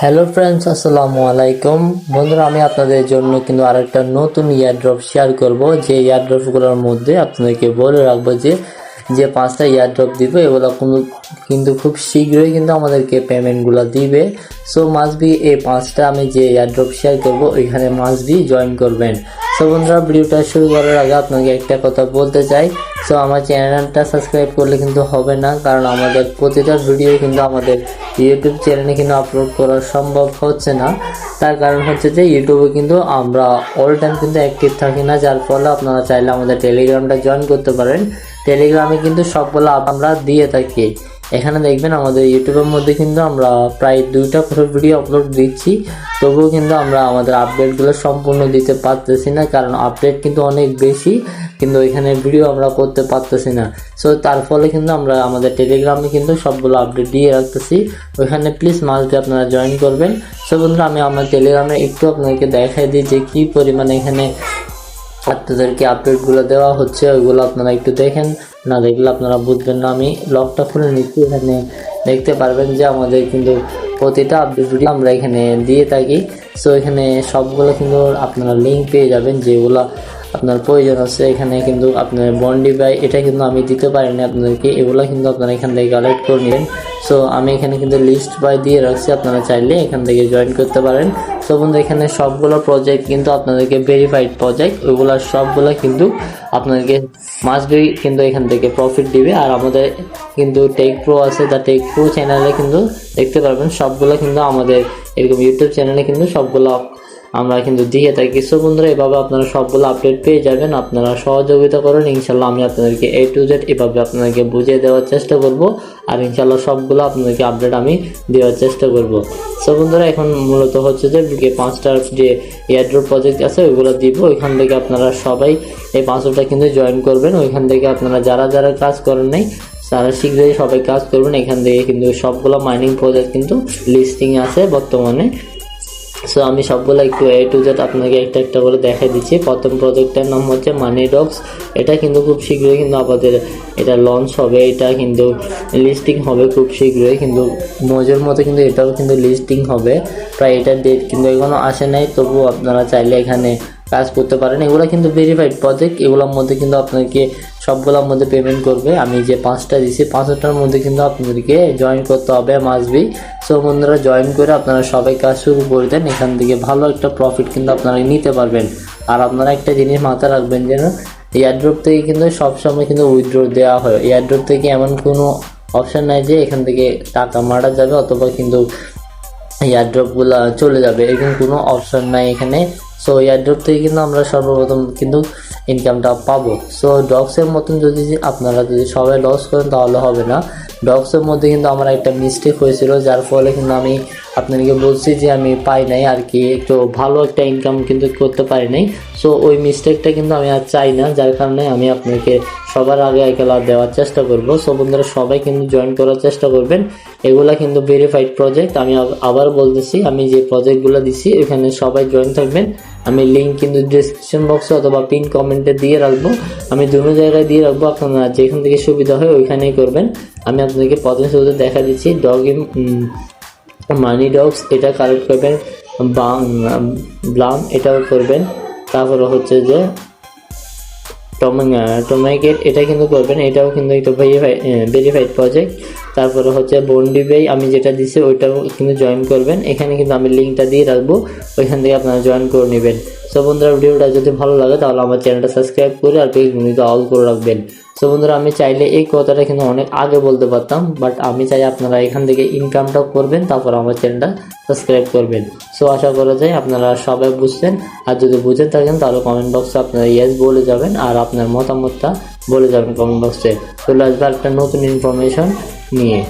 Hello friends, আসসালামু আলাইকুম। বন্ধুরা, আমি আপনাদের জন্য কিন্তু আরেকটা নতুন ইয়ারড্রপ শেয়ার করব। যে ইয়ারড্রপগুলোর মধ্যে আপনাদেরকে বলে রাখবো যে 5টা ইয়ারড্রপ দিব, এগুলো কিন্তু খুব শীঘ্রই কিন্তু আমাদেরকে পেমেন্টগুলো দিবে। সো মাস্ট বি এই 5টা আমি যে ইয়ারড্রপ শেয়ার করব ওইখানে মাস্ট বি জয়েন করবেন। সো বন্ধুরা, ভিডিওটা শুরু করার আগে আপনাকে একটা কথা বলতে চাই। সো আমার চ্যানেলটা সাবস্ক্রাইব করলে কিন্তু হবে না, কারণ আমাদের প্রতিটা ভিডিও কিন্তু আমাদের ইউটিউব চ্যানেলে কিন্তু আপলোড করা সম্ভব হচ্ছে না। তার কারণ হচ্ছে যে ইউটিউবে কিন্তু আমরা অল টাইম কিন্তু অ্যাক্টিভ থাকি না, যার ফলে আপনারা চাইলে আমাদের টেলিগ্রামটা জয়েন করতে পারেন। টেলিগ্রামে কিন্তু সবগুলো আমরা দিয়ে থাকি। এখানে দেখবেন আমাদের ইউটিউবের মধ্যে কিন্তু আমরা প্রায় 2টা করে ভিডিও আপলোড দিচ্ছি, তবুও কিন্তু আমরা আমাদের আপডেটগুলো সম্পূর্ণ দিতে পারতেছি না, কারণ আপডেট কিন্তু অনেক বেশি, কিন্তু এখানে ভিডিও আমরা করতে পারতেছি না। সো তার ফলে কিন্তু আমরা আমাদের টেলিগ্রামে কিন্তু সবগুলো আপডেট দিয়ে রাখতেছি। ওইখানে প্লিজ মাস্ট আপনারা জয়েন করবেন। সো বন্ধুরা, আমি আমার টেলিগ্রামে একটু আপনাদেরকে দেখাই দিই যে কী পরিমাণে এখানে আপনাদেরকে আপডেটগুলো দেওয়া হচ্ছে। ওইগুলো আপনারা একটু দেখেন, না দেখলে আপনারা বুঝবেন না। আমি লকটা খুলে নিচ্ছি, এখানে দেখতে পারবেন যে আমাদের কিন্তু প্রতিটা আপডেট ভিডিও আমরা এখানে দিয়ে থাকি। সো এখানে সবগুলো কিন্তু আপনারা লিঙ্ক পেয়ে যাবেন যেগুলো আপনার প্রয়োজন আছে। এখানে কিন্তু আপনার বন্ডি বাই এটা কিন্তু আমি দিতে পারিনি আপনাদেরকে, এগুলো কিন্তু আপনারা এখান থেকে কালেক্ট করে নেবেন। সো আমি এখানে কিন্তু লিস্ট বাই দিয়ে রাখছি, আপনারা চাইলে এখান থেকে জয়েন করতে পারেন। সো বন্ধু, এখানে সবগুলো প্রজেক্ট কিন্তু আপনাদেরকে ভেরিফাইড প্রজেক্ট, ওইগুলো সবগুলো কিন্তু আপনাদেরকে মাস্ট বি কিন্তু এখান থেকে প্রফিট দিবে। আর আমাদের কিন্তু টেক প্রো আছে, দ্য টেক প্রো চ্যানেলে কিন্তু দেখতে পারবেন সবগুলো কিন্তু আমাদের এরকম ইউটিউব চ্যানেলে কিন্তু সবগুলো আমরা কিন্তু দিয়ে থাকি। সো বন্ধুরা, এভাবে আপনারা সবগুলো আপডেট পেয়ে যাবেন। আপনারা সহযোগিতা করেন, ইনশাল্লাহ আমি আপনাদেরকে A to Z এভাবে আপনাদেরকে বুঝিয়ে দেওয়ার চেষ্টা করব, আর ইনশাল্লাহ সবগুলো আপনাদেরকে আপডেট আমি দেওয়ার চেষ্টা করব। সো বন্ধুরা, এখন মূলত হচ্ছে যে 5টার যে এয়ারড্রপ প্রজেক্ট আছে ওইগুলো দিব। ওইখান থেকে আপনারা সবাই এই 5টা কিন্তু জয়েন করবেন। ওইখান থেকে আপনারা যারা যারা কাজ করেন নাই তারা শীঘ্রই সবাই কাজ করবেন। এখান থেকে কিন্তু সবগুলো মাইনিং প্রজেক্ট কিন্তু লিস্টিং আছে বর্তমানে। সো আমি সবগুলো একটু A to Z আপনাকে একটা একটা করে দেখাই দিচ্ছি। প্রথম প্রজেক্টটার নাম হচ্ছে মানি ডগস। এটা কিন্তু খুব শীঘ্রই কিন্তু আমাদের এটা লঞ্চ হবে, এটা কিন্তু লিস্টিং হবে খুব শীঘ্রই, কিন্তু মজুর মতো কিন্তু এটাও কিন্তু লিস্টিং হবে। প্রায় এটার ডেট কিন্তু এখনো আসে নাই, তবুও আপনারা চাইলে এখানে কাজ করতে পারেন। এগুলো কিন্তু ভেরিফাইড প্রজেক্ট, এগুলোর মধ্যে কিন্তু আপনাকে সবগুলোর মধ্যে পেমেন্ট করবে। আমি যে 5টা দিছি 5টার মধ্যে কিন্তু আপনাদেরকে জয়েন করতে হবে মাস্ট বি। সো বন্ধুরা, জয়েন করে আপনারা সবাই কাজ শুরু করে দেন। এখান থেকে ভালো একটা প্রফিট কিন্তু আপনারা নিতে পারবেন। আর আপনারা একটা জিনিস মাথায় রাখবেন, যেন এয়ারড্রপ থেকে কিন্তু সবসময় কিন্তু উইথড্র দেওয়া হয়। এয়ারড্রপ থেকে এমন কোনো অপশান নাই যে এখান থেকে টাকা মারা যাবে অথবা কিন্তু এয়ারড্রপগুলো চলে যাবে, এরকম কোনো অপশন নাই এখানে। সো এয়ারড্রপ থেকে কিন্তু আমরা সর্বপ্রথম কিন্তু ইনকামটা পাবো। সো ডগসের মতন যদি আপনারা যদি সবাই লস করেন তাহলে হবে না। ডগসের মধ্যে কিন্তু আমার একটা মিস্টেক হয়েছিল, যার ফলে কিন্তু আমি আপনাদেরকে বলছি যে আমি পাই নাই আর কি, একটু ভালো একটা ইনকাম কিন্তু করতে পারি নাই। সো ওই মিস্টেকটা কিন্তু আমি আর চাই না, যার কারণে আমি আপনাকে সবার আগে খেলা দেওয়ার চেষ্টা করব। সো বন্ধুরা, সবাই কিন্তু জয়েন করার চেষ্টা করবেন। এগুলা কিন্তু ভেরিফাইড প্রজেক্ট। আমি আবার বলতেছি, আমি যে প্রজেক্টগুলো দিছি এখানে সবাই জয়েন থাকবেন। আমি লিঙ্ক কিন্তু ডিসক্রিপশন বক্সে অথবা পিন কমেন্টে দিয়ে রাখবো। আমি দুটো জায়গায় দিয়ে রাখবো, আপনারা যেখান থেকে সুবিধা হয় ওইখানেই করবেন। আমি আপনাদেরকে প্রথমে শুরুতে দেখা দিচ্ছি মানি ডগস, এটা কালেক্ট করবেন। ব্লাম এটাও করবেন। তারপরে হচ্ছে যে টোমাইকেট, এটা কিন্তু করবেন, এটাও কিন্তু একটা ভেরিফাইড প্রজেক্ট। তারপরে হচ্ছে বন্ডি বাই, আমি যেটা দিচ্ছি ওইটাও কিন্তু জয়েন করবেন। এখানে কিন্তু আমি লিঙ্কটা দিয়ে রাখবো, ওইখান থেকে আপনারা জয়েন করে নেবেন। সো বন্ধুরা, ভিডিওটা যদি ভালো লাগে তাহলে আমার চ্যানেলটা সাবস্ক্রাইব করে আর প্লিজ ভিডিওটা অল করে রাখবেন। সো বন্ধুরা, আমি চাইলে এই কথাটা কিন্তু অনেক আগে বলতে পারতাম, বাট আমি চাই আপনারা এখান থেকে ইনকামটাও করবেন, তারপর আমার চ্যানেলটা সাবস্ক্রাইব করবেন। সো আশা করা যায় আপনারা সবাই বুঝছেন, আর যদি বুঝে থাকেন তাহলে কমেন্ট বক্সে আপনারা ইয়েস বলে যাবেন, আর আপনার মতামতটা বলে যাবেন কমেন্ট বক্সে। চলে আসবে একটা নতুন ইনফরমেশন নিয়ে।